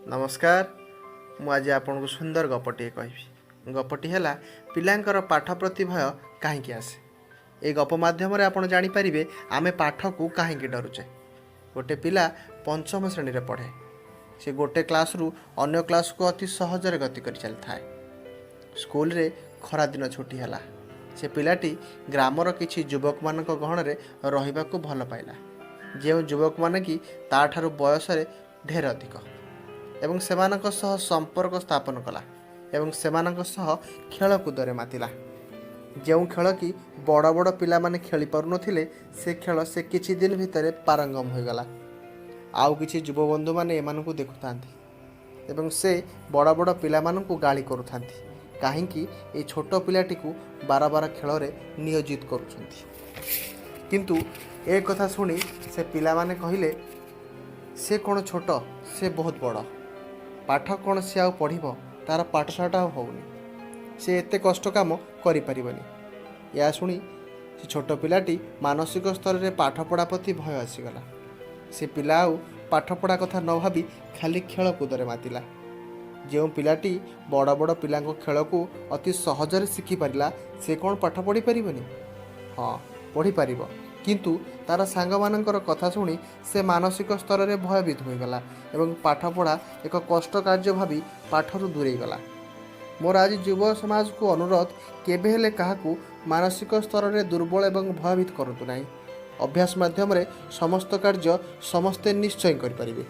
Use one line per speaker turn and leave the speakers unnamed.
नमस्कार। मु आज आपको सुंदर गपटे कहि गपटी है पिलांकर पाठ प्रति भय कहीं आसे। ये गप मध्यम आप जानीपारे आम पाठ को कहीं डरुचे। गोटे पिला पंचम श्रेणी में पढ़े। से गोटे क्लास रु अन्य क्लास को अति सहजरे गति कर चली था। स्कूल रे खरा दिन छुट्टी है। से पिलाटी ग्रामर किछि युवक मान गहन में रहिबाकु भल पाइला। जो युवक मान कि ताठारु बयस ढेर अधिक एवं सेमानक सह संपर्क स्थापन कला एवं सेमानक सह खेलकूदरे मातिला। जो खेल कि बड़ बड़ पिला माने खेली पारु नथिले से खेल से किछि दिन भितर पारंगम हो गला। आउ किछि युवबंधु माने एमानकु देखुथांती एवं से बड़ बड़ पिला मानकु गाली करूथांती काहेकि ए छोट पिलाटी को बार बार खेल रे नियोजित करूछंती। किंतु एक कथा सुनी से पिला माने कहिले से कौन छोट से बहुत बड़ पाठ कौन सी आउ पढ़िबो तार पाठशाठ होउनी से एते कष्ट काम करि परिबनी। या सुनी से छोट पिलाटी मानसिक स्तर रे पाठ पढ़ा प्रति भय आसीगला। से पिला आउ पाठ पढ़ा कथा न भाबी खाली खेलकूदरे मातिला। जो पिलाटी बड़ बड़ पिला खेल को अति सहजरे शिखि पारिला से कौन पाठ पढ़ी पारिबनी? हाँ पढ़ी पारिबो, किंतु तार सांग मानकर कथा शुणी से मानसिक स्तर में भयभीत होगला एवं पाठ पढ़ा एक कष्ट कार्य भावी पाठरू दूरे गला। मोर आज युव समाज को अनुरोध केबे हेले काहाकू मानसिक स्तर में दुर्बल एवं भयभीत करतु नहीं। अभ्यास माध्यम समस्त कार्य समस्ते निश्चय करें।